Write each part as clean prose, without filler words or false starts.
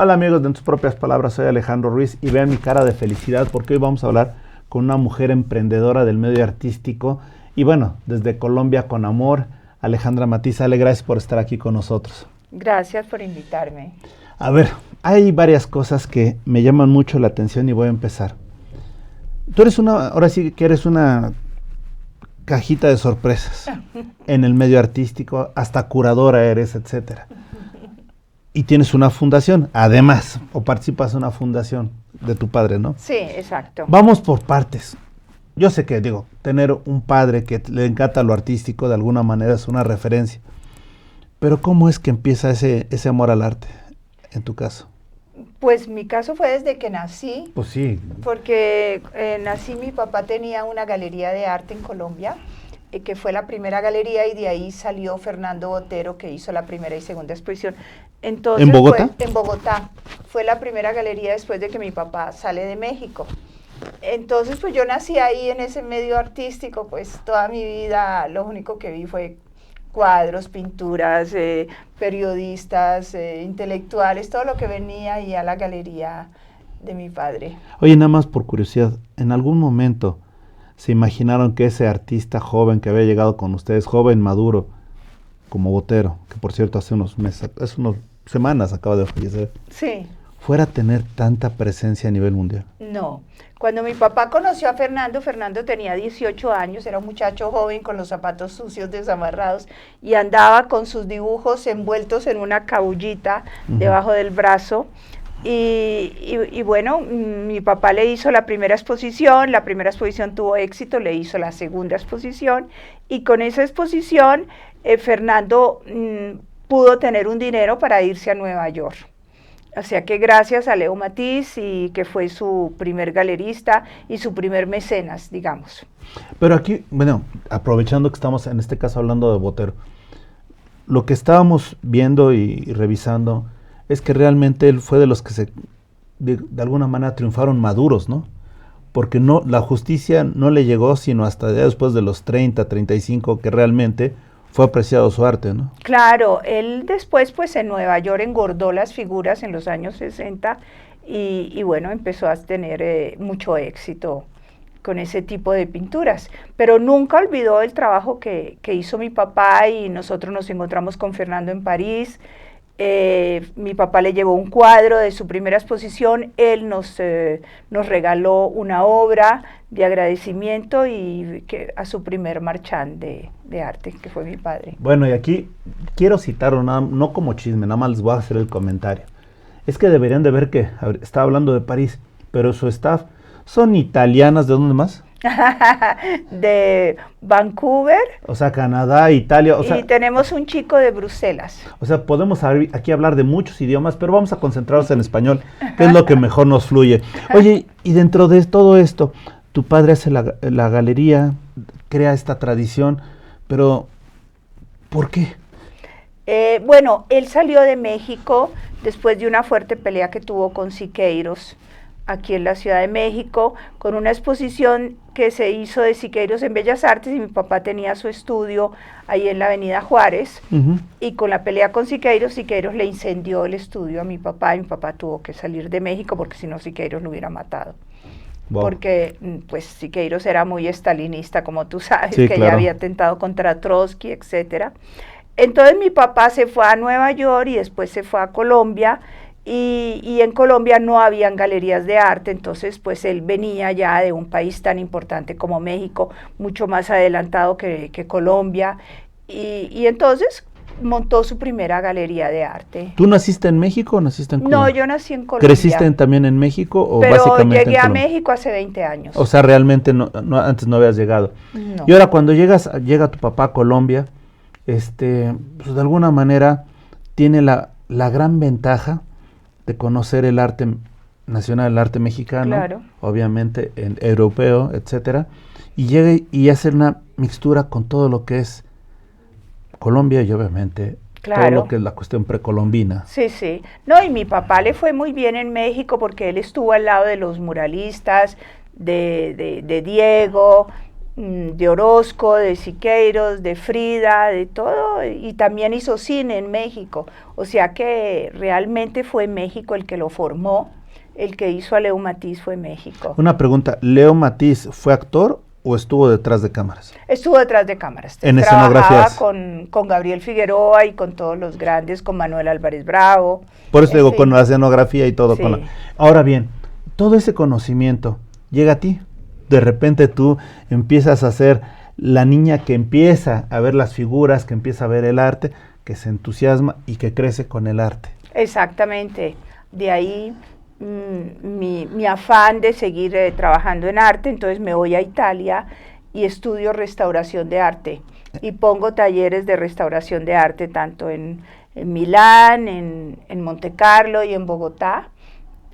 Hola amigos de En Tus Propias Palabras, soy Alejandro Ruiz y vean mi cara de felicidad porque hoy vamos a hablar con una mujer emprendedora del medio artístico y bueno, desde Colombia con amor, Alejandra Matiz. Ale, gracias por estar aquí con nosotros. Gracias por invitarme. A ver, hay varias cosas que me llaman mucho la atención y voy a empezar. Tú eres ahora sí que eres una cajita de sorpresas en el medio artístico, hasta curadora eres, etcétera. Y tienes una fundación, además, o participas en una fundación de tu padre, ¿no? Sí, exacto. Vamos por partes. Yo sé que, tener un padre que le encanta lo artístico, de alguna manera es una referencia. Pero ¿cómo es que empieza ese amor al arte, en tu caso? Pues mi caso fue desde que nací. Pues sí. Porque nací, mi papá tenía una galería de arte en Colombia, que fue la primera galería, y de ahí salió Fernando Botero, que hizo la primera y segunda exposición. Entonces, ¿En Bogotá? En Bogotá. Fue la primera galería después de que mi papá sale de México. Entonces, pues yo nací ahí en ese medio artístico, pues toda mi vida lo único que vi fue cuadros, pinturas, periodistas, intelectuales, todo lo que venía ahí a la galería de mi padre. Oye, nada más por curiosidad, ¿en algún momento se imaginaron que ese artista joven que había llegado con ustedes, joven, maduro, como Botero, que por cierto hace unas semanas acaba de fallecer, sí, fuera a tener tanta presencia a nivel mundial? No. Cuando mi papá conoció a Fernando, Fernando tenía 18 años, era un muchacho joven con los zapatos sucios, desamarrados, y andaba con sus dibujos envueltos en una cabullita debajo del brazo. Y bueno, mi papá le hizo la primera exposición tuvo éxito, le hizo la segunda exposición, y con esa exposición Fernando pudo tener un dinero para irse a Nueva York. O sea que gracias a Leo Matiz, y que fue su primer galerista y su primer mecenas, digamos. Pero aquí, bueno, aprovechando que estamos en este caso hablando de Botero, lo que estábamos viendo y revisando es que realmente él fue de los que de alguna manera triunfaron maduros, ¿no? Porque la justicia no le llegó sino hasta después de los 30, 35, que realmente fue apreciado su arte, ¿no? Claro, él después pues en Nueva York engordó las figuras en los años 60 y bueno, empezó a tener mucho éxito con ese tipo de pinturas, pero nunca olvidó el trabajo que hizo mi papá, y nosotros nos encontramos con Fernando en París. Mi papá le llevó un cuadro de su primera exposición, él nos regaló una obra de agradecimiento a su primer marchand de arte, que fue mi padre. Bueno, y aquí quiero citarlo, no como chisme, nada más les voy a hacer el comentario. Es que deberían de ver que está hablando de París, pero su staff son italianas, ¿de dónde más? De Vancouver. O sea, Canadá, Italia. Y tenemos un chico de Bruselas. O sea, podemos aquí hablar de muchos idiomas, pero vamos a concentrarnos en español, que es lo que mejor nos fluye. Oye, y dentro de todo esto, tu padre hace la galería, crea esta tradición, pero ¿por qué? Bueno, él salió de México después de una fuerte pelea que tuvo con Siqueiros, aquí en la Ciudad de México, con una exposición que se hizo de Siqueiros en Bellas Artes, y mi papá tenía su estudio ahí en la Avenida Juárez, y con la pelea con Siqueiros le incendió el estudio a mi papá, y mi papá tuvo que salir de México porque si no Siqueiros lo hubiera matado. Wow. Porque pues Siqueiros era muy estalinista, como tú sabes, sí, que claro. Ya había atentado contra Trotsky, etcétera. Entonces mi papá se fue a Nueva York y después se fue a Colombia, y en Colombia no habían galerías de arte, entonces pues él venía ya de un país tan importante como México, mucho más adelantado que Colombia, y entonces montó su primera galería de arte. ¿Tú naciste en México o naciste en Colombia? No, yo nací en Colombia. ¿Creciste también en México o pero básicamente llegué en a Colombia? México hace 20 años. O sea, realmente antes no habías llegado. No. Y ahora cuando llega tu papá a Colombia, pues de alguna manera tiene la gran ventaja de conocer el arte nacional, el arte mexicano, claro. Obviamente europeo, etcétera, y llega y hace una mixtura con todo lo que es Colombia y obviamente claro. Todo lo que es la cuestión precolombina. Sí, sí. No, y mi papá le fue muy bien en México porque él estuvo al lado de los muralistas, de Diego, de Orozco, de Siqueiros, de Frida, de todo, y también hizo cine en México, o sea que realmente fue México el que lo formó, el que hizo a Leo Matiz fue México. Una pregunta, ¿Leo Matiz fue actor o estuvo detrás de cámaras? Estuvo detrás de cámaras. En Trabajaba escenografías. con Gabriel Figueroa y con todos los grandes, con Manuel Álvarez Bravo. Por eso digo, fin. con la escenografía y todo. Sí. Ahora bien, todo ese conocimiento llega a ti. De repente tú empiezas a ser la niña que empieza a ver las figuras, que empieza a ver el arte, que se entusiasma y que crece con el arte. Exactamente. De ahí mi afán de seguir trabajando en arte, entonces me voy a Italia y estudio restauración de arte y pongo talleres de restauración de arte tanto en Milán, en Monte Carlo y en Bogotá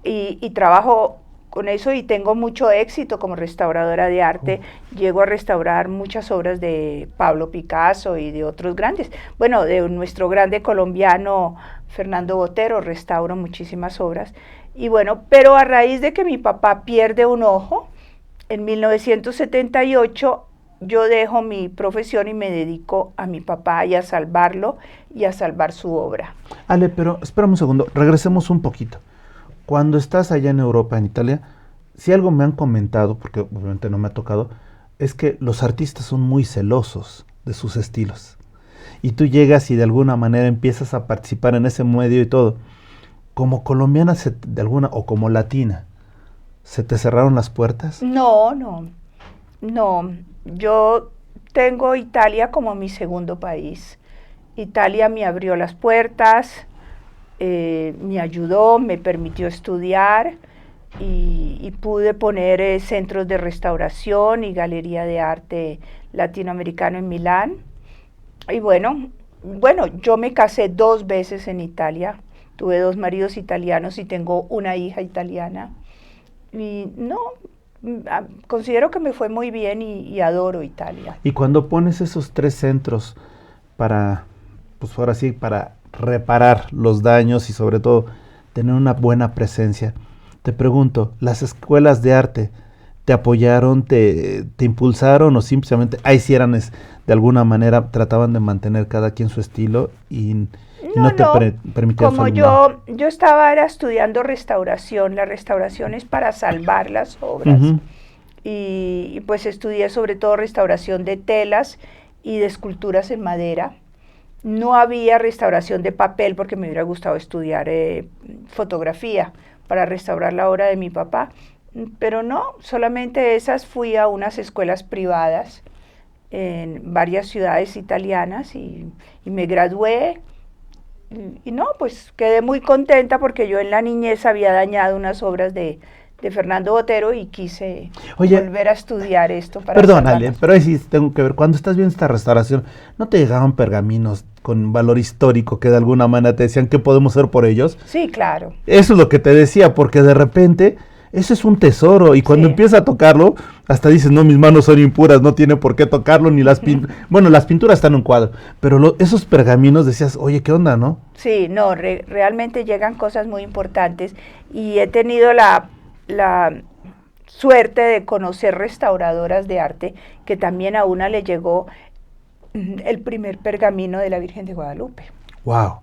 y trabajo con eso y tengo mucho éxito como restauradora de arte. Llego a restaurar muchas obras de Pablo Picasso y de otros grandes. Bueno, de nuestro grande colombiano Fernando Botero restauro muchísimas obras. Y bueno, pero a raíz de que mi papá pierde un ojo, en 1978 yo dejo mi profesión y me dedico a mi papá y a salvarlo y a salvar su obra. Ale, pero espérame un segundo, regresemos un poquito. Cuando estás allá en Europa, en Italia, si algo me han comentado, porque obviamente no me ha tocado, es que los artistas son muy celosos de sus estilos. Y tú llegas y de alguna manera empiezas a participar en ese medio y todo. Como colombiana de alguna o como latina, ¿se te cerraron las puertas? No. Yo tengo Italia como mi segundo país. Italia me abrió las puertas, me ayudó, me permitió estudiar y pude poner centros de restauración y galería de arte latinoamericano en Milán. Y bueno, yo me casé 2 veces en Italia, tuve 2 maridos italianos y tengo una hija italiana. Y no, considero que me fue muy bien y adoro Italia. Y cuando pones esos 3 centros para, pues ahora sí, para reparar los daños y sobre todo tener una buena presencia, te pregunto, ¿las escuelas de arte te apoyaron, te impulsaron o simplemente ahí sí eran de alguna manera trataban de mantener cada quien su estilo y no te permitían como yo estaba estudiando restauración, la restauración es para salvar las obras. Y pues estudié sobre todo restauración de telas y de esculturas en madera. No había restauración de papel porque me hubiera gustado estudiar fotografía para restaurar la obra de mi papá, pero no, solamente esas fui a unas escuelas privadas en varias ciudades italianas y me gradué y no, pues quedé muy contenta porque yo en la niñez había dañado unas obras de Fernando Botero y quise volver a estudiar esto. Perdónale, pero ahí sí tengo que ver, cuando estás viendo esta restauración, ¿no te llegaban pergaminos con valor histórico que de alguna manera te decían qué podemos hacer por ellos? Sí, claro. Eso es lo que te decía, porque de repente eso es un tesoro y cuando empieza a tocarlo, hasta dices, no, mis manos son impuras, no tiene por qué tocarlo, ni las pinturas, bueno, las pinturas están en un cuadro, pero esos pergaminos decías, oye, ¿qué onda, no? Sí, no, realmente llegan cosas muy importantes y he tenido la suerte de conocer restauradoras de arte que también a una le llegó el primer pergamino de la Virgen de Guadalupe. Wow.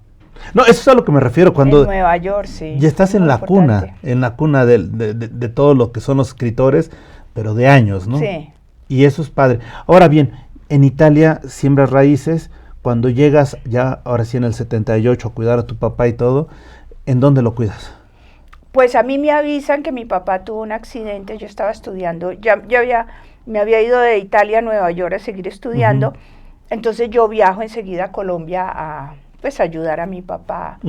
No, eso es a lo que me refiero cuando en Nueva York, sí. Ya estás en la cuna de todo lo que son los escritores, pero de años, ¿no? Sí. Y eso es padre. Ahora bien, en Italia siembras raíces, cuando llegas ya, ahora sí en el 78, a cuidar a tu papá y todo, ¿en dónde lo cuidas? Pues a mí me avisan que mi papá tuvo un accidente, yo estaba estudiando, me había ido de Italia a Nueva York a seguir estudiando, entonces yo viajo enseguida a Colombia a ayudar a mi papá,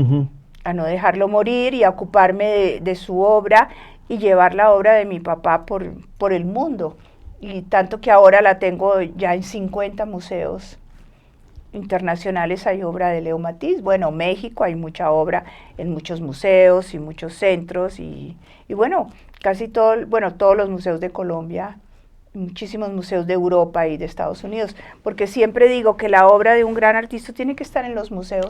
a no dejarlo morir y a ocuparme de su obra y llevar la obra de mi papá por el mundo. Y tanto que ahora la tengo ya en 50 museos internacionales hay obra de Leo Matiz. Bueno, México hay mucha obra en muchos museos y muchos centros y bueno, casi todos los museos de Colombia, muchísimos museos de Europa y de Estados Unidos, porque siempre digo que la obra de un gran artista tiene que estar en los museos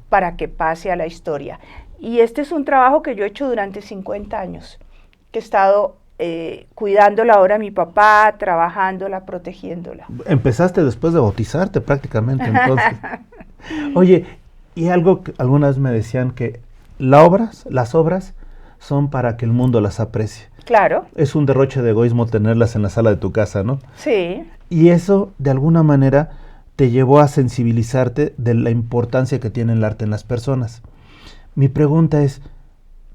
para que pase a la historia. Y este es un trabajo que yo he hecho durante 50 años, que he estado cuidándola ahora a mi papá, trabajándola, protegiéndola. Empezaste después de bautizarte prácticamente, entonces. Oye, y algo que alguna vez me decían que las obras son para que el mundo las aprecie. Claro. Es un derroche de egoísmo tenerlas en la sala de tu casa, ¿no? Sí. Y eso, de alguna manera, te llevó a sensibilizarte de la importancia que tiene el arte en las personas. Mi pregunta es,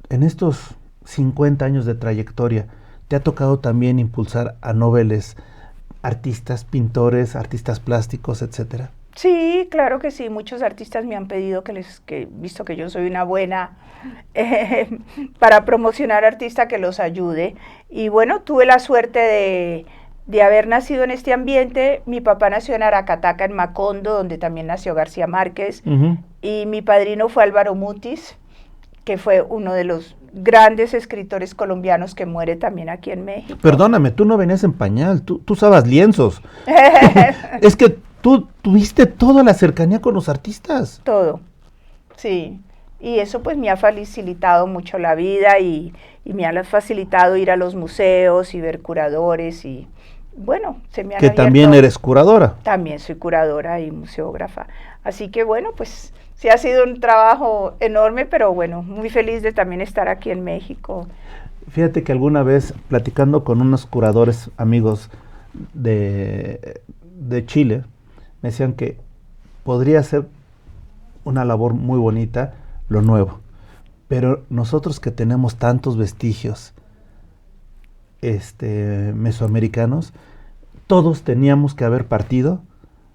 en estos 50 años de trayectoria, ¿te ha tocado también impulsar a noveles, artistas, pintores, artistas plásticos, etcétera? Sí, claro que sí. Muchos artistas me han pedido que visto que yo soy una buena para promocionar artistas, que los ayude. Y bueno, tuve la suerte de haber nacido en este ambiente. Mi papá nació en Aracataca, en Macondo, donde también nació García Márquez. Y mi padrino fue Álvaro Mutis, que fue uno de los grandes escritores colombianos, que muere también aquí en México. Perdóname, tú no venías en pañal, tú usabas lienzos. Es que tú tuviste toda la cercanía con los artistas. Todo, sí. Y eso pues me ha facilitado mucho la vida y me ha facilitado ir a los museos y ver curadores y bueno, se me han Que abierto. también eres curadora. También soy curadora y museógrafa. Así que bueno, pues sí ha sido un trabajo enorme, pero bueno, muy feliz de también estar aquí en México. Fíjate que alguna vez, platicando con unos curadores amigos de Chile, me decían que podría ser una labor muy bonita lo nuevo, pero nosotros que tenemos tantos vestigios mesoamericanos, todos teníamos que haber partido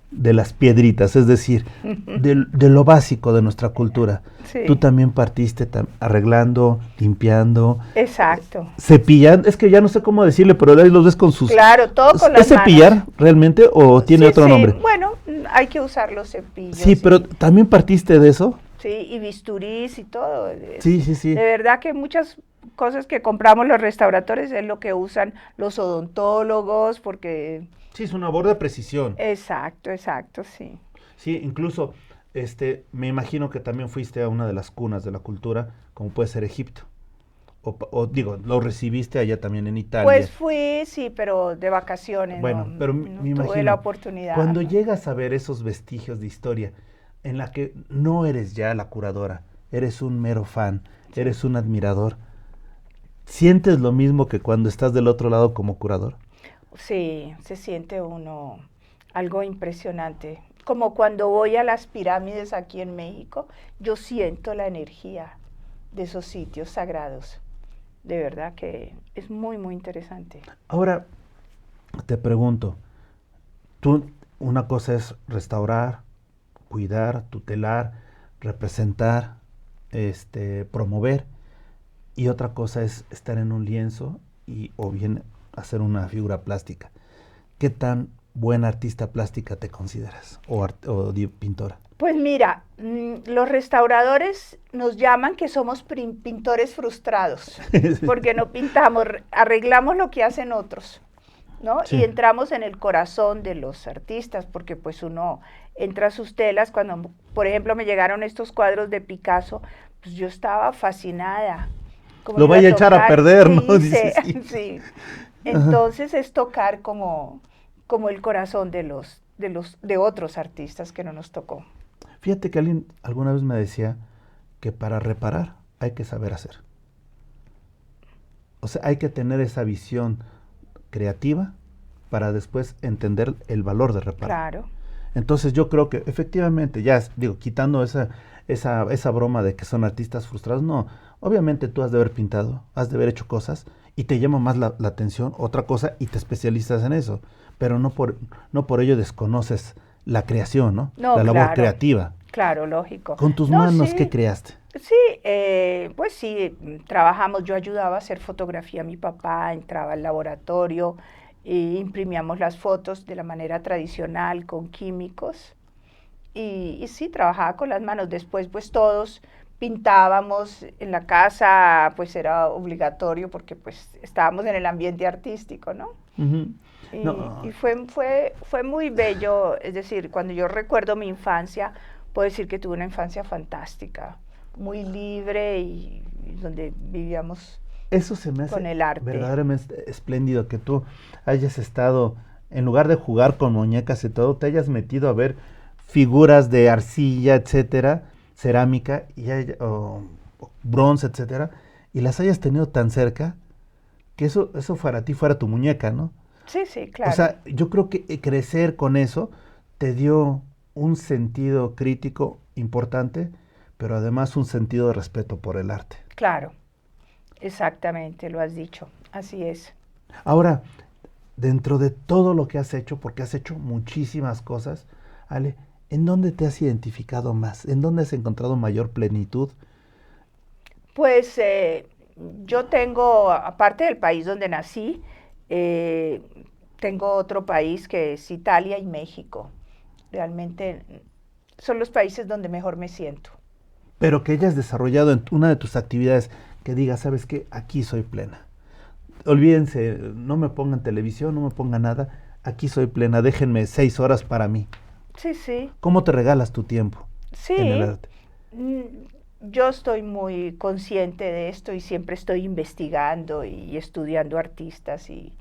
de las piedritas, es decir, de lo básico de nuestra cultura. Sí. Tú también partiste arreglando, limpiando. Exacto. Cepillando, es que ya no sé cómo decirle, pero ahí los ves con sus... Claro, todo con las ¿Es cepillar manos realmente o tiene sí, otro sí. nombre? Bueno, hay que usar los cepillos. Sí, pero ¿también partiste de eso? Sí, y bisturís y todo. Sí, sí, sí. De verdad que muchas cosas que compramos los restauradores es lo que usan los odontólogos, porque... Sí, es una labor de precisión. Exacto, exacto, sí. Sí, incluso, me imagino que también fuiste a una de las cunas de la cultura, como puede ser Egipto. O digo, lo recibiste allá también en Italia. Pues fui, sí, pero de vacaciones. Bueno, pero me imagino, tuve la oportunidad. Cuando llegas a ver esos vestigios de historia, en la que no eres ya la curadora, eres un mero fan, sí, eres un admirador, ¿sientes lo mismo que cuando estás del otro lado como curador? Sí, se siente uno algo impresionante. Como cuando voy a las pirámides aquí en México, yo siento la energía de esos sitios sagrados. De verdad que es muy, muy interesante. Ahora, te pregunto, una cosa es restaurar, cuidar, tutelar, representar, promover, y otra cosa es estar en un lienzo o bien hacer una figura plástica. ¿Qué tan buena artista plástica te consideras o pintora? Pues mira, los restauradores nos llaman que somos pintores frustrados, porque no pintamos, arreglamos lo que hacen otros, ¿no? Sí. Y entramos en el corazón de los artistas, porque pues uno entra a sus telas. Cuando, por ejemplo, me llegaron estos cuadros de Picasso, pues yo estaba fascinada. Lo vaya a echar a perder, ¿no? Sí, sí. Entonces es tocar como el corazón de otros artistas que no nos tocó. Fíjate que alguien alguna vez me decía que para reparar hay que saber hacer. O sea, hay que tener esa visión creativa para después entender el valor de reparar. Claro. Entonces yo creo que efectivamente, ya digo, quitando esa broma de que son artistas frustrados, no, obviamente tú has de haber pintado, has de haber hecho cosas y te llama más la atención otra cosa y te especializas en eso, pero no por ello desconoces la creación, ¿no? La labor creativa. Claro, lógico. Con tus manos, sí. ¿Qué creaste? Sí, pues sí, trabajamos, yo ayudaba a hacer fotografía a mi papá, entraba al laboratorio, e imprimíamos las fotos de la manera tradicional con químicos y sí, trabajaba con las manos. Después pues todos pintábamos en la casa, pues era obligatorio porque pues estábamos en el ambiente artístico, ¿no? Uh-huh. Y fue muy bello, es decir, cuando yo recuerdo mi infancia, puedo decir que tuve una infancia fantástica, muy libre y donde vivíamos Eso se me hace con el arte. verdaderamente espléndido, que tú hayas estado, en lugar de jugar con muñecas y todo, te hayas metido a ver figuras de arcilla, etcétera, cerámica, o bronce, etcétera, y las hayas tenido tan cerca, que eso para ti fuera tu muñeca, ¿no? Sí, sí, O claro. sea, yo creo que crecer con eso te dio un sentido crítico importante, pero además un sentido de respeto por el arte. Claro, exactamente, lo has dicho. Así es. Ahora, dentro de todo lo que has hecho, porque has hecho muchísimas cosas, Ale, ¿en dónde te has identificado más? ¿En dónde has encontrado mayor plenitud? Pues yo tengo, aparte del país donde nací, eh, tengo otro país que es Italia y México. Realmente son los países donde mejor me siento. Pero que hayas desarrollado en una de tus actividades que digas, ¿sabes qué? Aquí soy plena. Olvídense, no me pongan televisión, no me pongan nada. Aquí soy plena, déjenme 6 horas para mí. Sí, sí. ¿Cómo te regalas tu tiempo en el Sí, arte? mm, yo estoy muy consciente de esto y siempre estoy investigando y estudiando artistas y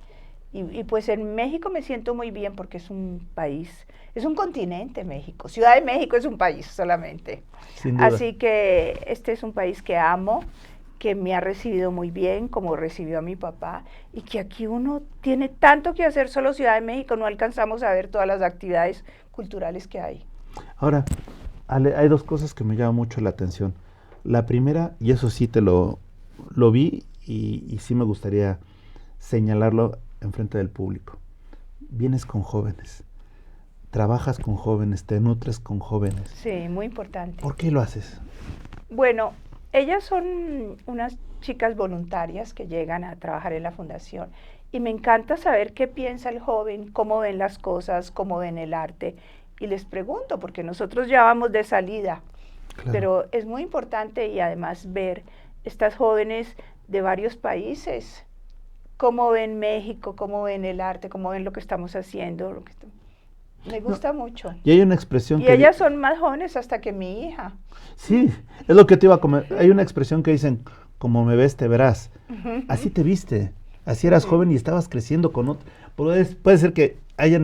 pues en México me siento muy bien porque es un país, es un continente México. Ciudad de México es un país solamente. Sin duda. Así que este es un país que amo, que me ha recibido muy bien, como recibió a mi papá, y que aquí uno tiene tanto que hacer, solo Ciudad de México, no alcanzamos a ver todas las actividades culturales que hay. Ahora, Ale, hay dos cosas que me llaman mucho la atención. La primera, y eso sí lo vi y sí me gustaría señalarlo enfrente del público. Vienes con jóvenes, trabajas con jóvenes, te nutres con jóvenes. Sí, muy importante. ¿Por qué lo haces? Bueno, ellas son unas chicas voluntarias que llegan a trabajar en la fundación y me encanta saber qué piensa el joven, cómo ven las cosas, cómo ven el arte y les pregunto porque nosotros ya vamos de salida, Claro. pero es muy importante y además ver estas jóvenes de varios países, cómo ven México, cómo ven el arte, cómo ven lo que estamos haciendo, me No, gusta mucho. y hay una expresión Y que... ellas son más jóvenes hasta que mi hija. Sí, es lo que te iba a comer. Hay una expresión que dicen, como me ves, te verás. Así te viste. Así eras joven y estabas creciendo con otro. Puede ser que haya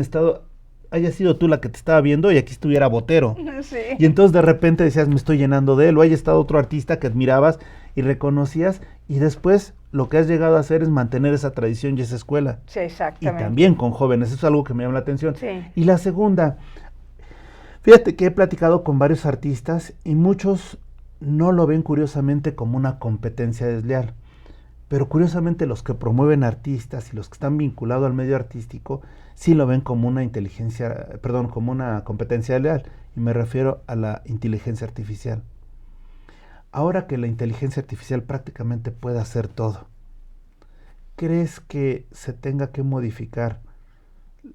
sido tú la que te estaba viendo y aquí estuviera Botero. Sí. Y entonces de repente decías, me estoy llenando de él. O haya estado otro artista que admirabas y reconocías. Y después lo que has llegado a hacer es mantener esa tradición y esa escuela. Sí, Y exactamente. también con jóvenes. Eso es algo que me llama la atención. Sí. Y la segunda, fíjate que he platicado con varios artistas y muchos no lo ven curiosamente como una competencia desleal. Pero curiosamente los que promueven artistas y los que están vinculados al medio artístico sí lo ven como una como una competencia desleal. Y me refiero a la inteligencia artificial. Ahora que la inteligencia artificial prácticamente puede hacer todo, ¿crees que se tenga que modificar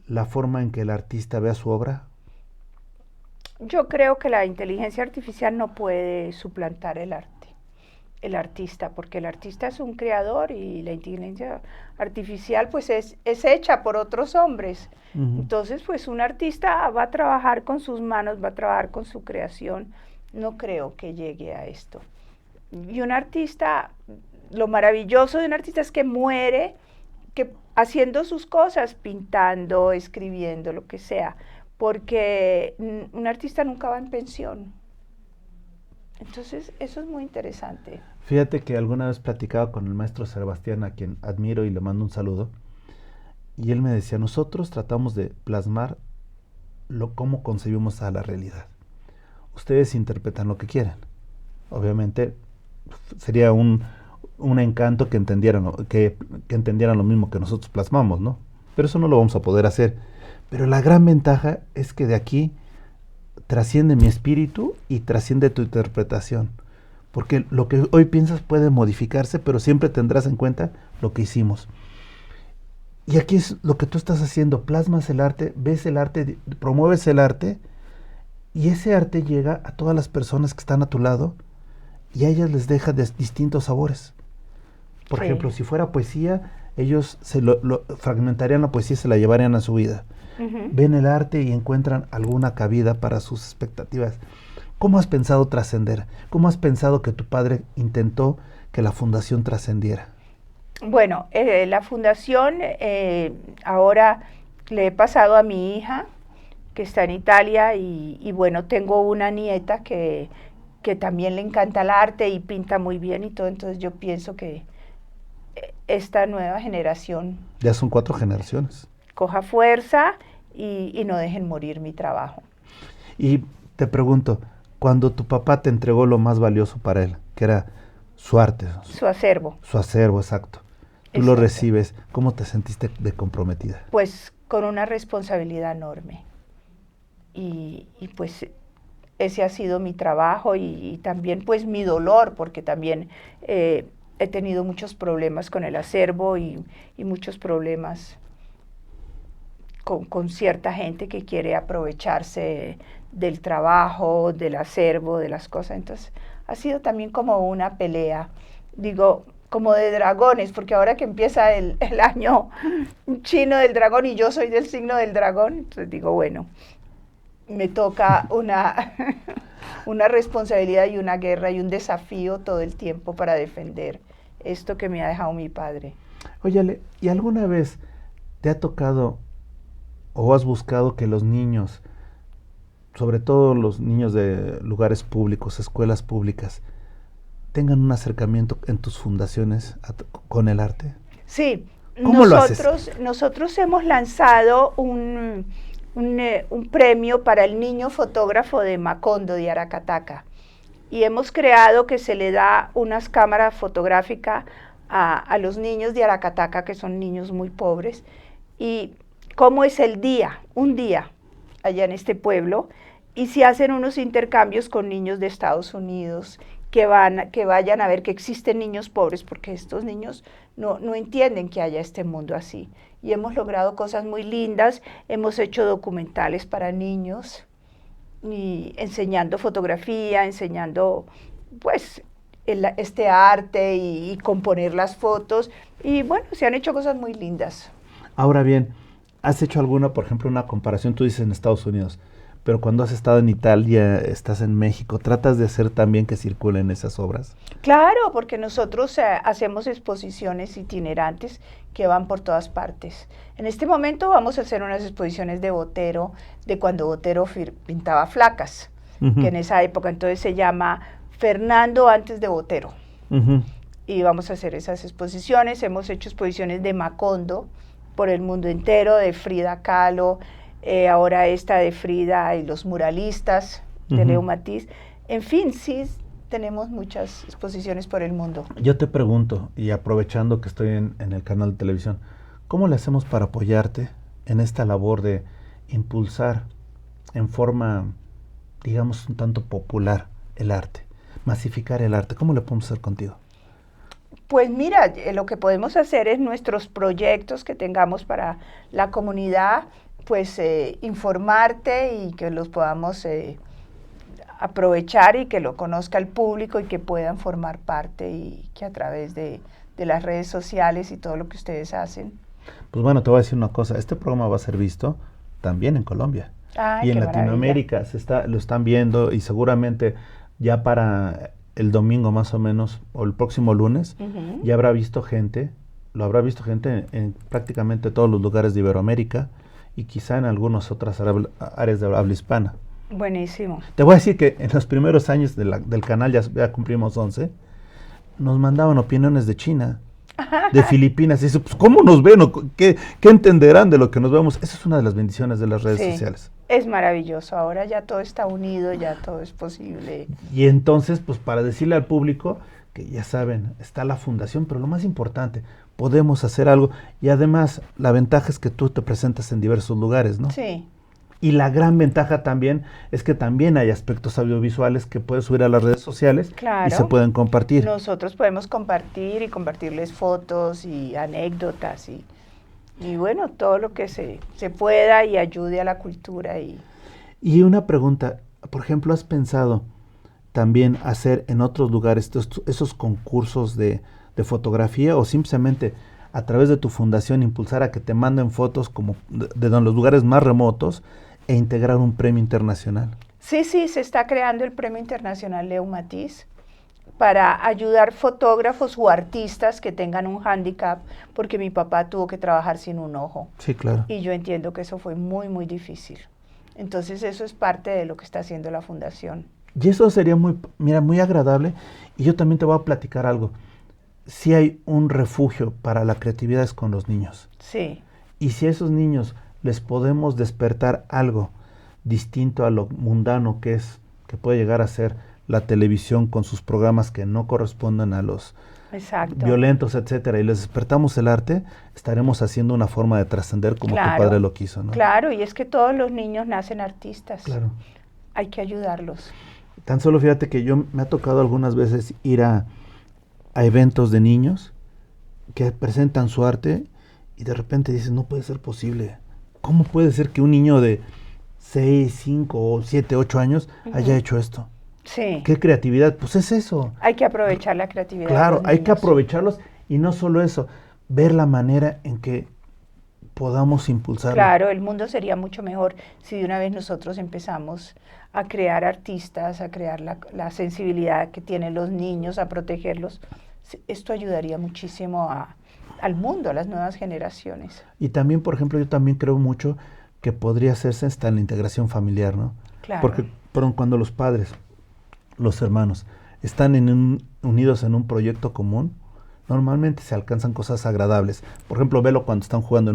la forma en que el artista vea su obra? Yo creo que la inteligencia artificial no puede suplantar el artista, porque el artista es un creador y la inteligencia artificial pues es hecha por otros hombres. Entonces pues un artista va a trabajar con sus manos, va a trabajar con su creación. No creo que llegue a esto. Y un artista, lo maravilloso de un artista es que muere haciendo sus cosas, pintando, escribiendo, lo que sea, porque un artista nunca va en pensión. Entonces, eso es muy interesante. Fíjate que alguna vez platicaba con el maestro Sebastián, a quien admiro y le mando un saludo, y él me decía, nosotros tratamos de plasmar cómo concebimos a la realidad. Ustedes interpretan lo que quieren. Obviamente sería un encanto que entendieran, que entendieran lo mismo que nosotros plasmamos, ¿no? Pero eso no lo vamos a poder hacer. Pero la gran ventaja es que de aquí trasciende mi espíritu y trasciende tu interpretación. Porque lo que hoy piensas puede modificarse, pero siempre tendrás en cuenta lo que hicimos. Y aquí es lo que tú estás haciendo, plasmas el arte, ves el arte, promueves el arte, y ese arte llega a todas las personas que están a tu lado, y a ellas les deja distintos sabores. Por ejemplo, si fuera poesía, ellos fragmentarían la poesía y se la llevarían a su vida. Ven el arte y encuentran alguna cabida para sus expectativas. ¿Cómo has pensado trascender? ¿Cómo has pensado que tu padre intentó que la fundación trascendiera? Bueno, la fundación ahora le he pasado a mi hija, que está en Italia, y bueno, tengo una nieta que también le encanta el arte y pinta muy bien y todo, entonces yo pienso que esta nueva generación Ya son 4 generaciones. coja fuerza y no dejen morir mi trabajo. Y te pregunto, cuando tu papá te entregó lo más valioso para él, que era su arte, Su acervo, su acervo, exacto, tú lo exacto. recibes, ¿cómo te sentiste de comprometida? Pues con una responsabilidad enorme. Y pues ese ha sido mi trabajo y también pues mi dolor, porque también he tenido muchos problemas con el acervo y muchos problemas con cierta gente que quiere aprovecharse del trabajo, del acervo, de las cosas. Entonces ha sido también como una pelea, digo, como de dragones, porque ahora que empieza el año chino del dragón y yo soy del signo del dragón, entonces digo, bueno, me toca una responsabilidad y una guerra y un desafío todo el tiempo para defender esto que me ha dejado mi padre. Óyale, ¿y alguna vez te ha tocado o has buscado que los niños, sobre todo los niños de lugares públicos, escuelas públicas, tengan un acercamiento en tus fundaciones con el arte? Sí, ¿Cómo lo haces? nosotros hemos lanzado un premio para el niño fotógrafo de Macondo, de Aracataca. Y hemos creado que se le da unas cámaras fotográficas a los niños de Aracataca, que son niños muy pobres. Y cómo es el día, un día, allá en este pueblo, y se hacen unos intercambios con niños de Estados Unidos que vayan a ver que existen niños pobres, porque estos niños no entienden que haya este mundo así. Y hemos logrado cosas muy lindas, hemos hecho documentales para niños, y enseñando fotografía, enseñando pues este arte y componer las fotos. Y bueno, se han hecho cosas muy lindas. Ahora bien, ¿has hecho alguna, por ejemplo, una comparación? Tú dices en Estados Unidos, pero cuando has estado en Italia, estás en México, ¿tratas de hacer también que circulen esas obras? Claro, porque nosotros hacemos exposiciones itinerantes que van por todas partes. En este momento vamos a hacer unas exposiciones de Botero, de cuando Botero pintaba flacas, que Ujú, en esa época entonces se llama Fernando antes de Botero. ujú. Y vamos a hacer esas exposiciones. Hemos hecho exposiciones de Macondo por el mundo entero, de Frida Kahlo, ahora esta de Frida y los muralistas de Ujú. Leo Matiz. En fin, sí, tenemos muchas exposiciones por el mundo. Yo te pregunto, y aprovechando que estoy en el canal de televisión, ¿cómo le hacemos para apoyarte en esta labor de impulsar en forma, digamos, un tanto popular el arte, masificar el arte? ¿Cómo le podemos hacer contigo? Pues mira, lo que podemos hacer es nuestros proyectos que tengamos para la comunidad, pues informarte y que los podamos aprovechar y que lo conozca el público y que puedan formar parte y que a través de las redes sociales y todo lo que ustedes hacen. Pues bueno, te voy a decir una cosa, este programa va a ser visto también en Colombia ¡Ay, y en qué maravilla! Latinoamérica lo están viendo y seguramente ya para el domingo más o menos o el próximo lunes Ujú. ya habrá visto gente, lo habrá visto gente en prácticamente todos los lugares de Iberoamérica y quizá en algunas otras áreas de habla hispana. Buenísimo. Te voy a decir que en los primeros años del canal, ya cumplimos 11, nos mandaban opiniones de China, de Filipinas, y dice, pues ¿cómo nos ven? ¿O qué entenderán de lo que nos vemos? Esa es una de las bendiciones de las redes Sí, sociales. es maravilloso. Ahora ya todo está unido, ya todo es posible. Y entonces, pues para decirle al público que ya saben, está la fundación, pero lo más importante, podemos hacer algo. Y además, la ventaja es que tú te presentas en diversos lugares, ¿no? Sí, Y la gran ventaja también es que también hay aspectos audiovisuales que puedes subir a las redes sociales y se claro. pueden compartir. Nosotros podemos compartir y compartirles fotos y anécdotas y bueno, todo lo que se pueda y ayude a la cultura. Y una pregunta, por ejemplo, ¿has pensado también hacer en otros lugares esos concursos de fotografía o simplemente a través de tu fundación impulsar a que te manden fotos como de los lugares más remotos e integrar un premio internacional? Sí, sí, se está creando el Premio Internacional Leo Matiz. para ayudar fotógrafos o artistas que tengan un hándicap, porque mi papá tuvo que trabajar sin un ojo. Sí, claro. Y yo entiendo que eso fue muy, muy difícil. Entonces eso es parte de lo que está haciendo la fundación. Y eso sería muy, mira, muy agradable. Y yo también te voy a platicar algo. Sí hay un refugio para la creatividad es con los niños. Sí. Y si a esos niños les podemos despertar algo distinto a lo mundano que puede llegar a ser la televisión con sus programas que no corresponden a los Exacto. violentos, etcétera, y les despertamos el arte, estaremos haciendo una forma de trascender como tu padre lo quiso, ¿no? Claro, y es que todos los niños nacen artistas. Claro. Hay que ayudarlos. Tan solo fíjate que me ha tocado algunas veces ir a eventos de niños que presentan su arte y de repente dices, no puede ser posible. ¿Cómo puede ser que un niño de 6, 5, 7, 8 años haya hecho esto? Sí. ¿Qué creatividad? Pues es eso. Hay que aprovechar la creatividad. Claro, hay que aprovecharlos y no solo eso, ver la manera en que podamos impulsarlo. Claro, el mundo sería mucho mejor si de una vez nosotros empezamos a crear artistas, a crear la sensibilidad que tienen los niños, a protegerlos. Esto ayudaría muchísimo al mundo, a las nuevas generaciones. Y también, por ejemplo, yo también creo mucho que podría hacerse hasta en la integración familiar, ¿no? Claro. Porque cuando los padres, los hermanos, están unidos en un proyecto común, normalmente se alcanzan cosas agradables. Por ejemplo, velo cuando están jugando,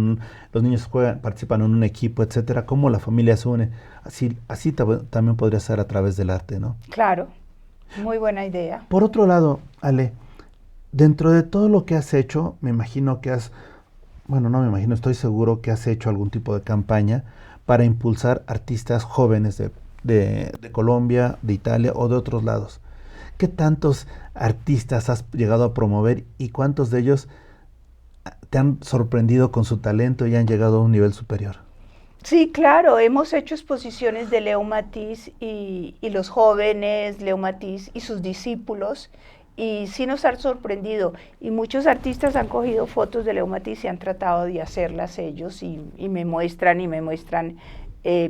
los niños participan en un equipo, etcétera, cómo la familia se une. Así también podría ser a través del arte, ¿no? Claro, muy buena idea. Por otro lado, Ale, dentro de todo lo que has hecho, me imagino que estoy seguro que has hecho algún tipo de campaña para impulsar artistas jóvenes de Colombia, de Italia o de otros lados. ¿Qué tantos artistas has llegado a promover y cuántos de ellos te han sorprendido con su talento y han llegado a un nivel superior? Sí, claro, hemos hecho exposiciones de Leo Matiz y los jóvenes, Leo Matiz y sus discípulos, y sí nos han sorprendido. Y muchos artistas han cogido fotos de Leo Matiz y han tratado de hacerlas ellos y me muestran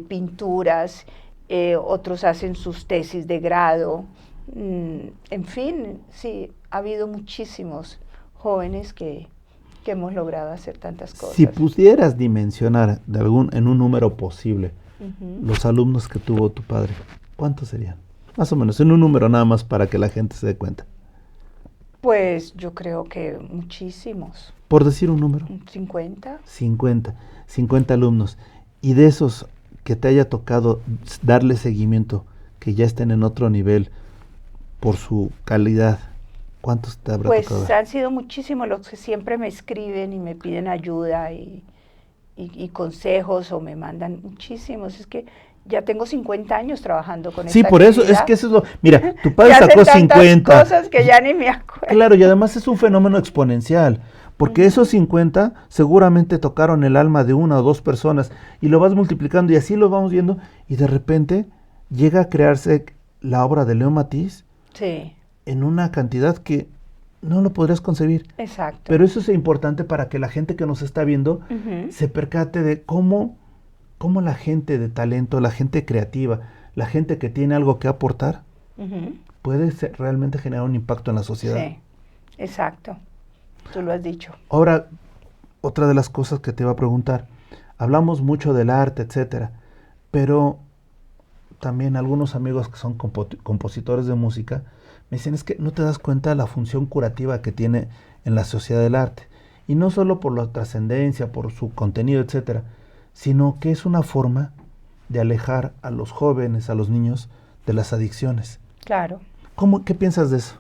pinturas, otros hacen sus tesis de grado. En fin, sí, ha habido muchísimos jóvenes que hemos logrado hacer tantas cosas. Si pudieras dimensionar en un número posible los alumnos que tuvo tu padre, ¿cuántos serían? Más o menos, en un número nada más para que la gente se dé cuenta. Pues yo creo que muchísimos. Por decir un número. 50. 50 alumnos. Y de esos que te haya tocado darle seguimiento, que ya estén en otro nivel por su calidad, ¿cuántos te habrá tocado? Pues han sido muchísimos los que siempre me escriben y me piden ayuda y consejos o me mandan muchísimos. Es que ya tengo 50 años trabajando con esta por eso, actividad. es que eso es lo... Mira, tu padre sacó hacen 50. Cosas que ya ni me acuerdo. Claro, y además es un fenómeno exponencial, porque esos 50 seguramente tocaron el alma de una o dos personas y lo vas multiplicando y así lo vamos viendo y de repente llega a crearse la obra de Leo Matiz en una cantidad que no lo podrías concebir. Exacto. Pero eso es importante para que la gente que nos está viendo se percate de cómo la gente de talento, la gente creativa, la gente que tiene algo que aportar, puede realmente generar un impacto en la sociedad. Sí, exacto. Tú lo has dicho. Ahora, otra de las cosas que te iba a preguntar, hablamos mucho del arte, etcétera, pero también algunos amigos que son compositores de música me dicen, es que no te das cuenta de la función curativa que tiene en la sociedad del arte. Y no solo por la trascendencia, por su contenido, etcétera, sino que es una forma de alejar a los jóvenes, a los niños, de las adicciones. Claro. ¿Qué piensas de eso?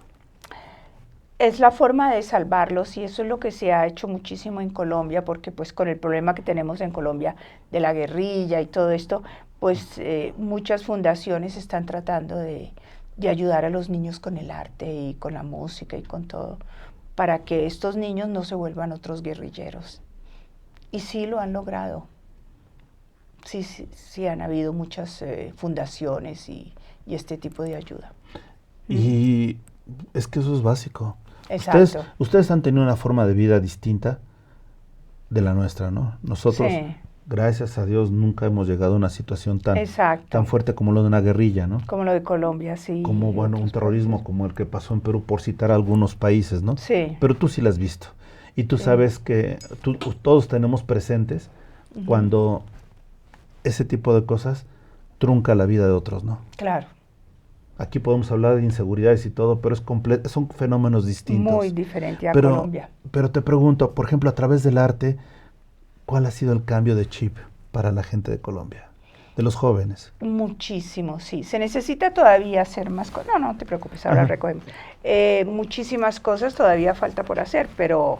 Es la forma de salvarlos y eso es lo que se ha hecho muchísimo en Colombia, porque pues con el problema que tenemos en Colombia de la guerrilla y todo esto, pues muchas fundaciones están tratando de ayudar a los niños con el arte y con la música y con todo, para que estos niños no se vuelvan otros guerrilleros. Y sí lo han logrado. Sí han habido muchas fundaciones y este tipo de ayuda. Y es que eso es básico. Ustedes han tenido una forma de vida distinta de la nuestra, ¿no? Nosotros gracias a Dios, nunca hemos llegado a una situación Exacto. tan fuerte como lo de una guerrilla, ¿no? Como lo de Colombia, sí. Como, bueno, un terrorismo países. como el que pasó en Perú, por citar algunos países, ¿no? Sí. Pero tú sí lo has visto. Y tú Sí. sabes que todos tenemos presentes cuando ese tipo de cosas trunca la vida de otros, ¿no? Claro. Aquí podemos hablar de inseguridades y todo, pero son fenómenos distintos. Muy diferente a Colombia. Pero te pregunto, por ejemplo, a través del arte, ¿cuál ha sido el cambio de chip para la gente de Colombia, de los jóvenes? Muchísimo, sí. Se necesita todavía hacer más cosas. No, no te preocupes, ahora recogemos. Muchísimas cosas todavía falta por hacer, pero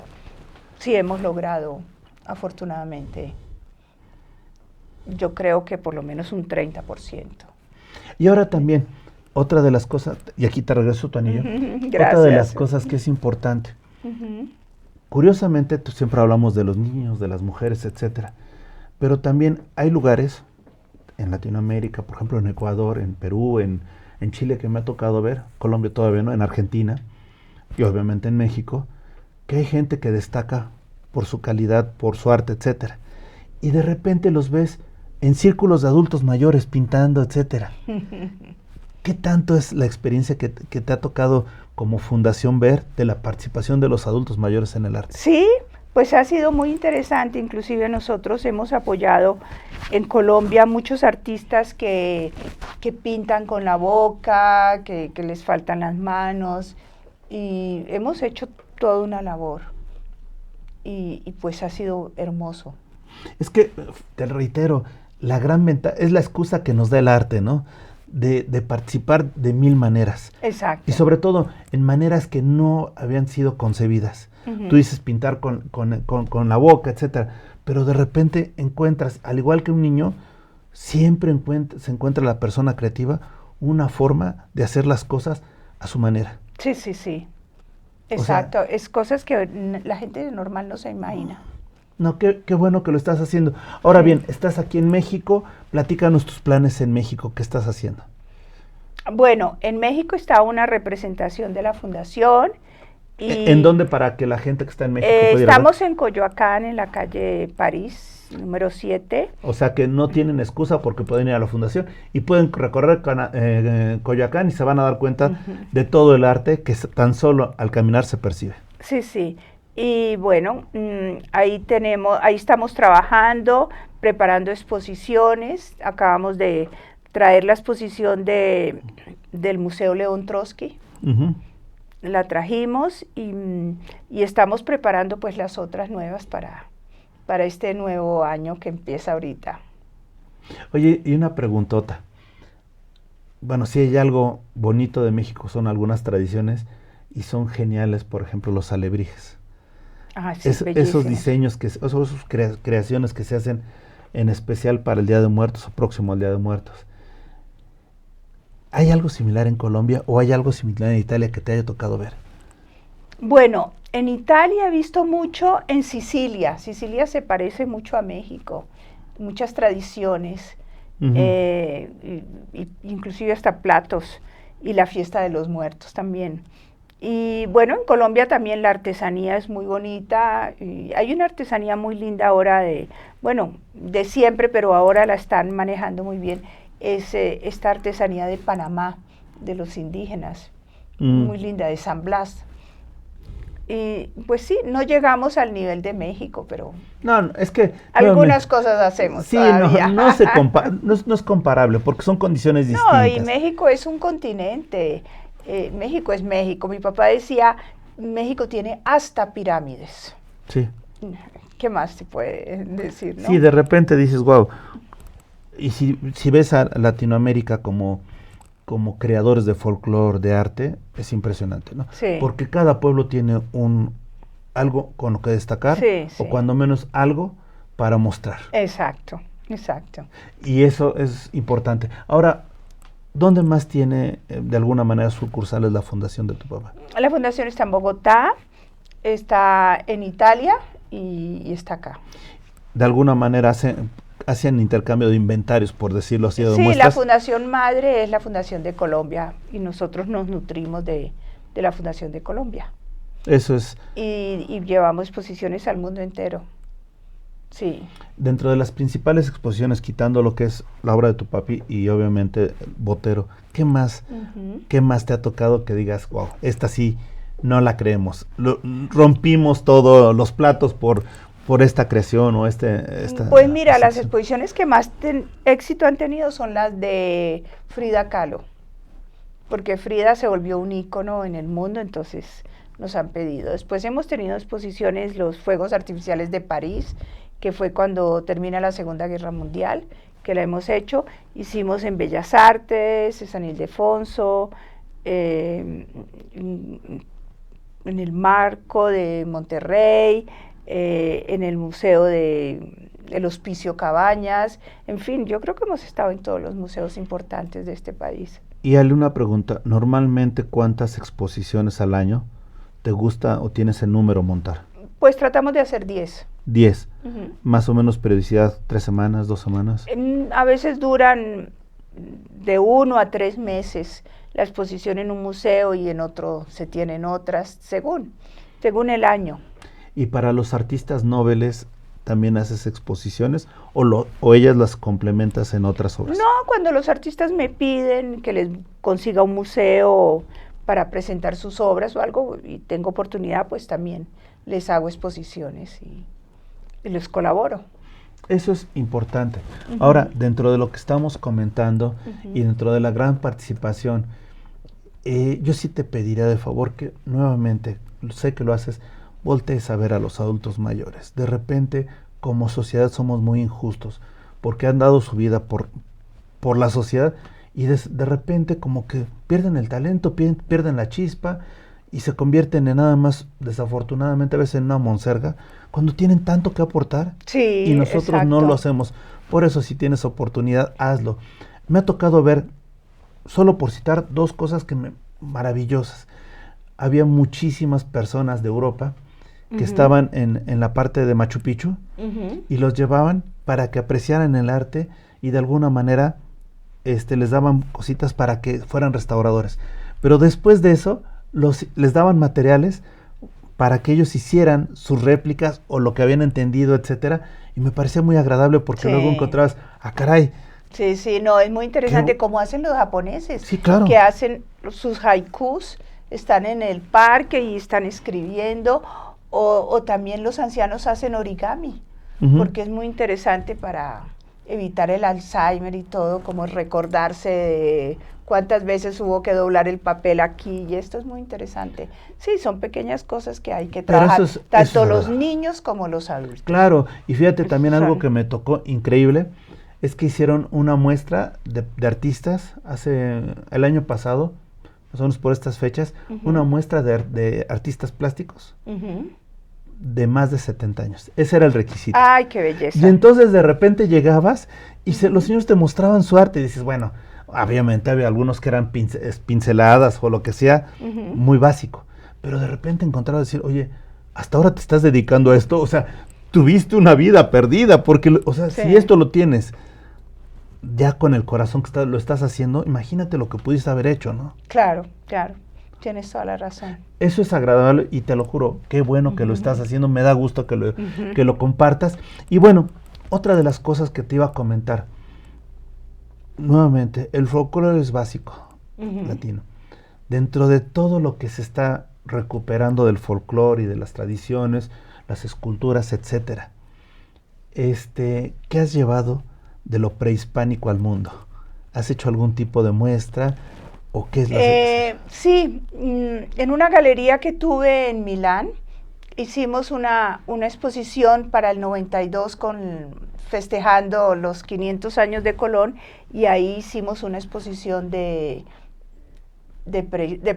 sí hemos logrado, afortunadamente, yo creo que por lo menos un 30%. Y ahora también, otra de las cosas, y aquí te regreso tu anillo, Gracias. otra de las cosas que es importante. Curiosamente, siempre hablamos de los niños, de las mujeres, etcétera, pero también hay lugares en Latinoamérica, por ejemplo en Ecuador, en Perú, en Chile, que me ha tocado ver, Colombia todavía no, en Argentina y obviamente en México, que hay gente que destaca por su calidad, por su arte, etcétera, y de repente los ves en círculos de adultos mayores pintando, etcétera. ¿Qué tanto es la experiencia que te ha tocado como fundación ver de la participación de los adultos mayores en el arte? Sí, pues ha sido muy interesante. Inclusive nosotros hemos apoyado en Colombia muchos artistas que pintan con la boca, que les faltan las manos, y hemos hecho toda una labor. Y pues ha sido hermoso. Es que, te reitero, la gran ventaja es la excusa que nos da el arte, ¿no? De participar de mil maneras. Exacto. Y sobre todo en maneras que no habían sido concebidas. Tú dices pintar con la boca, etcétera, pero de repente encuentras, al igual que un niño, siempre se encuentra la persona creativa una forma de hacer las cosas a su manera. Sí, sí, sí. Exacto. O sea, es cosas que la gente normal no se imagina. No, qué bueno que lo estás haciendo. Ahora bien, estás aquí en México, platícanos tus planes en México, ¿qué estás haciendo? Bueno, en México está una representación de la fundación. Y ¿En dónde para que la gente que está en México pueda ir a ver? Estamos en Coyoacán, en la calle París, número 7. O sea que no tienen excusa porque pueden ir a la fundación y pueden recorrer Coyoacán y se van a dar cuenta de todo el arte que tan solo al caminar se percibe. Sí, sí. Y bueno, ahí estamos trabajando, preparando exposiciones. Acabamos de traer la exposición del Museo León Trotsky. La trajimos y estamos preparando pues las otras nuevas para este nuevo año que empieza ahorita. Oye, y una preguntota. Bueno, si hay algo bonito de México, son algunas tradiciones y son geniales, por ejemplo, los alebrijes. Ah, sí, esos diseños, esas creaciones que se hacen en especial para el Día de Muertos o próximo al Día de Muertos. ¿Hay algo similar en Colombia o hay algo similar en Italia que te haya tocado ver? Bueno, en Italia he visto mucho, en Sicilia. Sicilia se parece mucho a México, muchas tradiciones, inclusive hasta platos, y la fiesta de los muertos también. Y bueno, en Colombia también la artesanía es muy bonita, y hay una artesanía muy linda ahora de siempre, pero ahora la están manejando muy bien, es esta artesanía de Panamá, de los indígenas, muy linda, de San Blas. Y pues sí, no llegamos al nivel de México, pero no, es que algunas cosas hacemos sí, todavía. No es comparable, porque son condiciones distintas. No, y México es un continente. México es México. Mi papá decía, México tiene hasta pirámides. Sí. ¿Qué más se puede decir, no? Sí, de repente dices, wow. Y si ves a Latinoamérica como creadores de folclore, de arte, es impresionante, ¿no? Sí. Porque cada pueblo tiene algo con lo que destacar, o cuando menos algo para mostrar. Exacto, exacto. Y eso es importante. Ahora, ¿dónde más tiene de alguna manera sucursales la fundación de tu papá? La fundación está en Bogotá, está en Italia y está acá. De alguna manera hacen intercambio de inventarios, por decirlo así, de sí, muestras. La fundación madre es la Fundación de Colombia y nosotros nos nutrimos de la Fundación de Colombia. Eso es. Y llevamos exposiciones al mundo entero. Sí. Dentro de las principales exposiciones, quitando lo que es la obra de tu papi y obviamente Botero, qué más te ha tocado que digas, wow, esta sí no la creemos? Rompimos todos los platos por esta creación o esta Pues mira, las excepción. exposiciones que más éxito han tenido son las de Frida Kahlo, porque Frida se volvió un ícono en el mundo, entonces nos han pedido. Después hemos tenido exposiciones, los Fuegos Artificiales de París, que fue cuando termina la Segunda Guerra Mundial, que la hemos hecho. Hicimos en Bellas Artes, en San Ildefonso, en el Marco de Monterrey, en el Museo del Hospicio Cabañas, en fin, yo creo que hemos estado en todos los museos importantes de este país. Y hazle una pregunta, normalmente ¿cuántas exposiciones al año te gusta o tienes el número montar? Pues tratamos de hacer 10. 10, más o menos periodicidad, 3 semanas, 2 semanas. A veces duran de 1 a 3 meses la exposición en un museo y en otro se tienen otras, según el año. ¿Y para los artistas nobles también haces exposiciones o ellas las complementas en otras obras? No, cuando los artistas me piden que les consiga un museo para presentar sus obras o algo y tengo oportunidad, pues también les hago exposiciones y les colaboro. Eso es importante. Ahora, dentro de lo que estamos comentando y dentro de la gran participación, yo sí te pediría de favor que nuevamente, sé que lo haces, voltees a ver a los adultos mayores. De repente, como sociedad somos muy injustos porque han dado su vida por la sociedad y de repente como que pierden el talento, pierden la chispa y se convierten en nada más, desafortunadamente a veces en una monserga, cuando tienen tanto que aportar Sí, y nosotros exacto. no lo hacemos. Por eso si tienes oportunidad, hazlo. Me ha tocado ver, solo por citar 2 cosas maravillosas. Había muchísimas personas de Europa que estaban en la parte de Machu Picchu y los llevaban para que apreciaran el arte y de alguna manera les daban cositas para que fueran restauradores. Pero después de eso, les daban materiales para que ellos hicieran sus réplicas o lo que habían entendido, etcétera, y me parecía muy agradable porque luego encontrabas, caray. Sí, sí, no, es muy interesante como hacen los japoneses, sí, claro, que hacen sus haikus, están en el parque y están escribiendo, o también los ancianos hacen origami, porque es muy interesante para evitar el Alzheimer y todo, como recordarse de cuántas veces hubo que doblar el papel aquí, y esto es muy interesante. Sí, son pequeñas cosas que hay que trabajar, tanto los niños como los adultos. Claro, y fíjate también algo que me tocó increíble, es que hicieron una muestra de artistas el año pasado, más o menos por estas fechas, una muestra de artistas plásticos de más de 70 años. Ese era el requisito. ¡Ay, qué belleza! Y entonces de repente llegabas y los señores te mostraban su arte y dices, bueno, obviamente había algunos que eran pinceladas o lo que sea, muy básico, pero de repente encontrabas decir, oye, hasta ahora te estás dedicando a esto, o sea, tuviste una vida perdida, porque, o sea, si esto lo tienes ya con el corazón que lo estás haciendo, imagínate lo que pudiste haber hecho, ¿no? Claro, claro, tienes toda la razón. Eso es agradable y te lo juro, qué bueno que lo estás haciendo, me da gusto que lo compartas. Y bueno, otra de las cosas que te iba a comentar, nuevamente, el folclore es básico, latino. Dentro de todo lo que se está recuperando del folclore y de las tradiciones, las esculturas, etcétera, ¿qué has llevado de lo prehispánico al mundo? ¿Has hecho algún tipo de muestra o qué es la Sí, en una galería que tuve en Milán hicimos una exposición para el 92 festejando los 500 años de Colón, y ahí hicimos una exposición de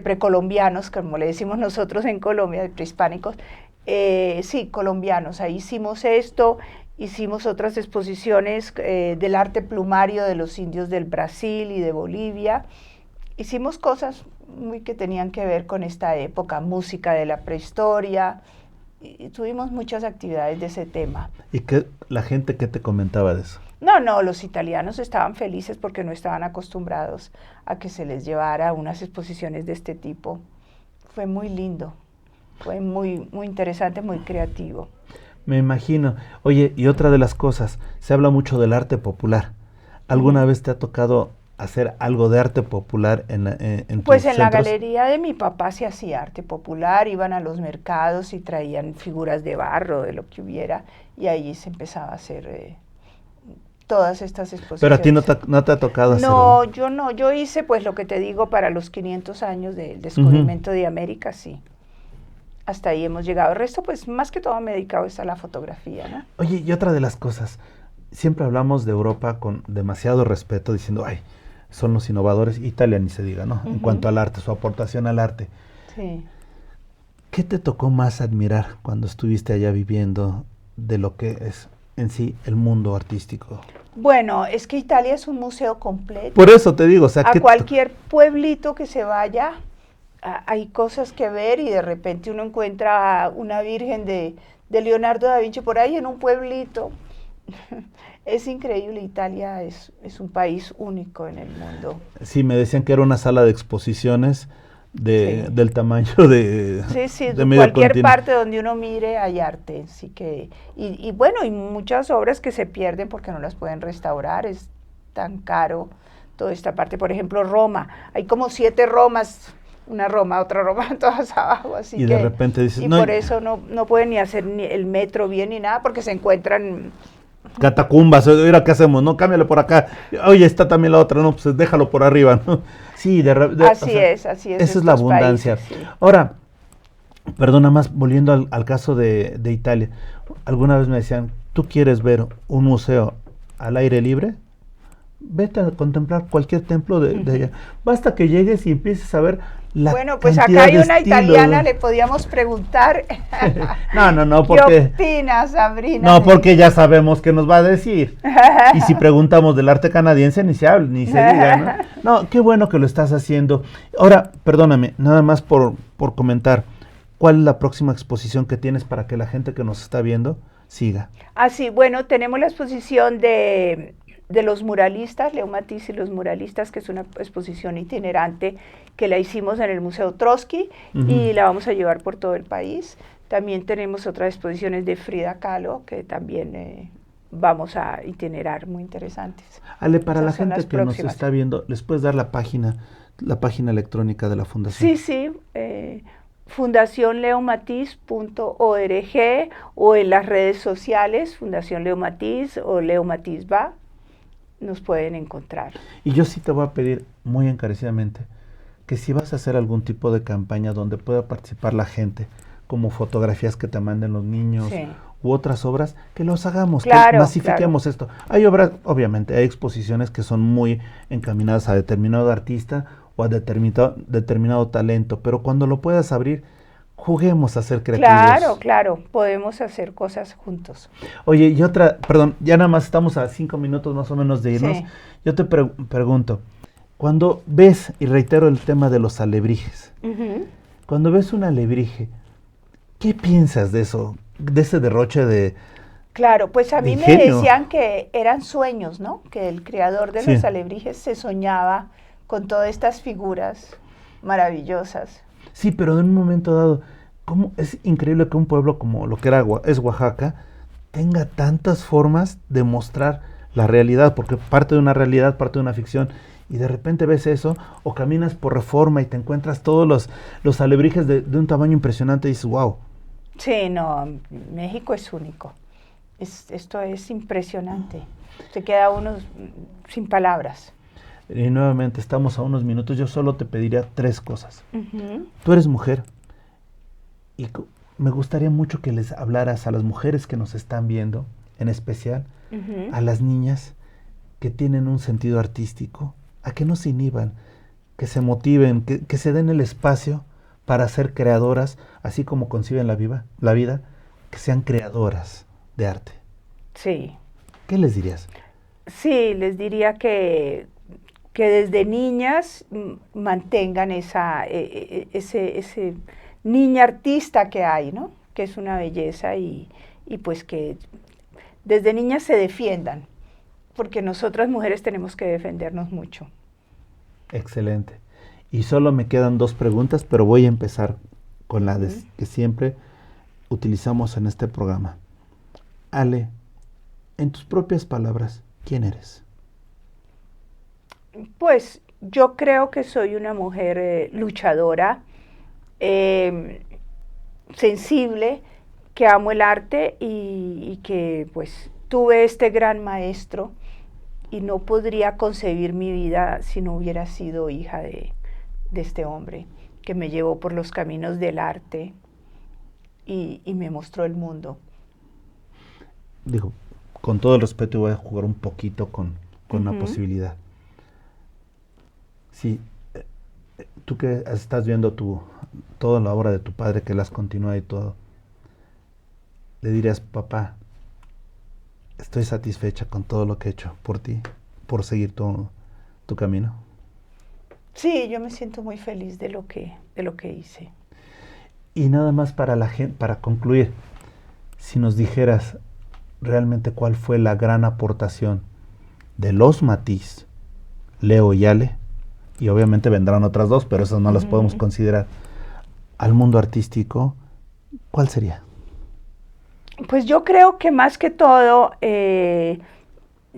precolombianos, como le decimos nosotros en Colombia, de prehispánicos, sí, colombianos. Ahí hicimos esto. Hicimos otras exposiciones del arte plumario de los indios del Brasil y de Bolivia. Hicimos cosas que tenían que ver con esta época, música de la prehistoria, y tuvimos muchas actividades de ese tema. ¿Y la gente qué te comentaba de eso? No, los italianos estaban felices porque no estaban acostumbrados a que se les llevara unas exposiciones de este tipo. Fue muy lindo, fue muy, muy interesante, muy creativo. Me imagino. Oye, y otra de las cosas, se habla mucho del arte popular. ¿Alguna vez te ha tocado hacer algo de arte popular en Pues tus en la centros? galería de mi papá se hacía arte popular, iban a los mercados y traían figuras de barro, de lo que hubiera, y ahí se empezaba a hacer todas estas Pero a ti exposiciones. no te ha tocado hacerlo. No, yo no, yo hice pues lo que te digo para los 500 años del Ujú. descubrimiento de América, sí. Hasta ahí hemos llegado. El resto, pues más que todo me he dedicado a la fotografía, ¿no? Oye, y otra de las cosas, siempre hablamos de Europa con demasiado respeto, diciendo, ay, son los innovadores, Italia ni se diga, ¿no? En Ujú. cuanto al arte, su aportación al arte. Sí. ¿Qué te tocó más admirar cuando estuviste allá viviendo de lo que es en sí el mundo artístico? Bueno, es que Italia es un museo completo. Por eso te digo, o sea, A cualquier pueblito que se vaya, hay cosas que ver y de repente uno encuentra una virgen de Leonardo da Vinci por ahí en un pueblito. Es increíble, Italia es un país único en el mundo. sí, me decían que era una sala de exposiciones Sí. del tamaño Sí, sí, de medio cualquier continente. parte donde uno mire hay arte, así que, y bueno, y muchas obras que se pierden porque no las pueden restaurar, es tan caro toda esta parte, por ejemplo, Roma, hay como 7 Romas, una Roma, otra Roma, todas abajo, así Y de que, repente dices, y no, por eso no pueden ni hacer ni el metro bien ni nada, porque se encuentran, catacumbas, ahora qué hacemos, no, cámbiale por acá, oye, está también la otra, no, pues déjalo por arriba, ¿no? Sí, o sea, así es esa es la estos abundancia. países, sí. Ahora, perdona más, volviendo al caso de Italia, alguna vez me decían, ¿tú quieres ver un museo al aire libre? Vete a contemplar cualquier templo de allá. Basta que llegues y empieces a ver la Bueno, pues acá cantidad hay de una estilos. italiana, le podíamos preguntar. No, ¿Qué porque opina, Sabrina? no, porque ya sabemos qué nos va a decir. Y si preguntamos del arte canadiense, ni se habla, ni se diga, ¿no? No, qué bueno que lo estás haciendo. Ahora, perdóname, nada más por comentar, ¿cuál es la próxima exposición que tienes para que la gente que nos está viendo siga? Así, bueno, tenemos la exposición de los muralistas, Leo Matisse y los muralistas, que es una exposición itinerante que la hicimos en el Museo Trotsky Ujú. y la vamos a llevar por todo el país. También tenemos otras exposiciones de Frida Kahlo que también vamos a itinerar, muy interesantes. Ale, para la Esas son las gente que nos próximas. está viendo, ¿les puedes dar la página electrónica de la fundación? Sí, sí, fundacionleomatiz.org o en las redes sociales, Fundación Leo Matiz o Leo Matiz va, nos pueden encontrar. Y yo sí te voy a pedir muy encarecidamente que si vas a hacer algún tipo de campaña donde pueda participar la gente, como fotografías que te manden los niños Sí. u otras obras, que los hagamos, que Claro, masifiquemos claro. esto. Hay obras, obviamente, hay exposiciones que son muy encaminadas a determinado artista o a determinado talento, pero cuando lo puedas abrir, juguemos a ser Claro, creativos. claro, podemos hacer cosas juntos. Oye, y otra, perdón, ya nada más estamos a 5 minutos más o menos de irnos. Sí. Yo te pregunto, cuando ves, y reitero el tema de los alebrijes, Ujú. cuando ves un alebrije, ¿qué piensas de eso? De ese derroche Claro, pues a de mí me ingenio. decían que eran sueños, ¿no? Que el creador de Sí, los alebrijes se soñaba con todas estas figuras maravillosas. sí, pero en un momento dado, ¿cómo es increíble que un pueblo como lo que era es Oaxaca tenga tantas formas de mostrar la realidad? Porque parte de una realidad, parte de una ficción, y de repente ves eso, o caminas por Reforma y te encuentras todos los alebrijes de un tamaño impresionante y dices, wow. Sí, no, México es único. Esto es impresionante. Se queda uno sin palabras. Y nuevamente estamos a unos minutos, yo solo te pediría 3 cosas. Ujú. Tú eres mujer y me gustaría mucho que les hablaras a las mujeres que nos están viendo, en especial Ujú. a las niñas que tienen un sentido artístico, a que no se inhiban, que se motiven, que se den el espacio para ser creadoras, así como conciben la vida, que sean creadoras de arte. Sí, ¿Qué les dirías? sí, les diría que desde niñas mantengan ese niña artista que hay, ¿no? Que es una belleza y pues que desde niñas se defiendan, porque nosotras mujeres tenemos que defendernos mucho. Excelente. Y solo me quedan 2 preguntas, pero voy a empezar con la Ujú. que siempre utilizamos en este programa. Ale, en tus propias palabras, ¿quién eres? Pues yo creo que soy una mujer luchadora, eh, sensible, que amo el arte y que pues tuve este gran maestro y no podría concebir mi vida si no hubiera sido hija de este hombre que me llevó por los caminos del arte y me mostró el mundo. Digo, con todo el respeto voy a jugar un poquito con una Ujú. posibilidad. Sí, tú que estás viendo toda la obra de tu padre, que la has continuado y todo, le dirías, papá, estoy satisfecha con todo lo que he hecho por ti, por seguir tu camino. Sí, yo me siento muy feliz de lo que hice. Y nada más para la gente, para concluir, si nos dijeras realmente cuál fue la gran aportación de los Matiz, Leo y Ale, y obviamente vendrán otras dos, pero esas no las podemos Ujú. considerar, al mundo artístico, ¿cuál sería? Pues yo creo que más que todo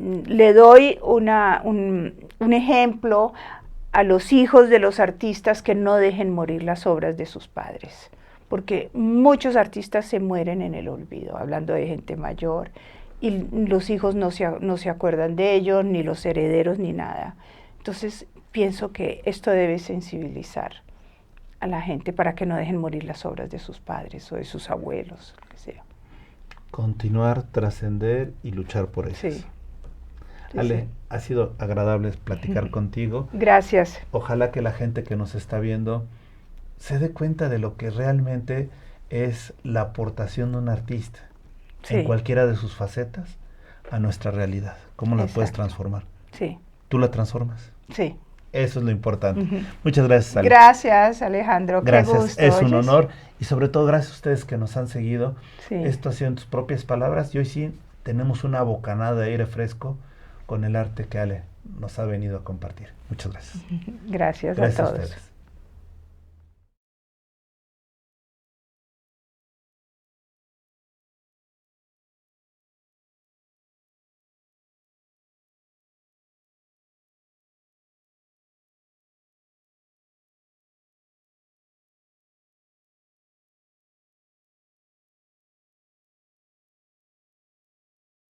le doy un ejemplo a los hijos de los artistas que no dejen morir las obras de sus padres, porque muchos artistas se mueren en el olvido, hablando de gente mayor, y los hijos no se acuerdan de ellos, ni los herederos, ni nada. Entonces pienso que esto debe sensibilizar a la gente para que no dejen morir las obras de sus padres o de sus abuelos, lo que sea. Continuar, trascender y luchar por ellas. Sí, sí, sí. Ale, ha sido agradable platicar contigo. Gracias. Ojalá que la gente que nos está viendo se dé cuenta de lo que realmente es la aportación de un artista en Sí, cualquiera de sus facetas a nuestra realidad. ¿Cómo la puedes exacto. transformar? Sí, ¿Tú la transformas? sí. Eso es lo importante. Ujú. Muchas gracias, Ale. Gracias, Alejandro. Qué Gracias, gusto, es un ¿oyes? honor y sobre todo gracias a ustedes que nos han seguido. Sí. Esto ha sido en tus propias palabras y hoy sí tenemos una bocanada de aire fresco con el arte que Ale nos ha venido a compartir. Muchas gracias. Gracias a Gracias a todos. ustedes.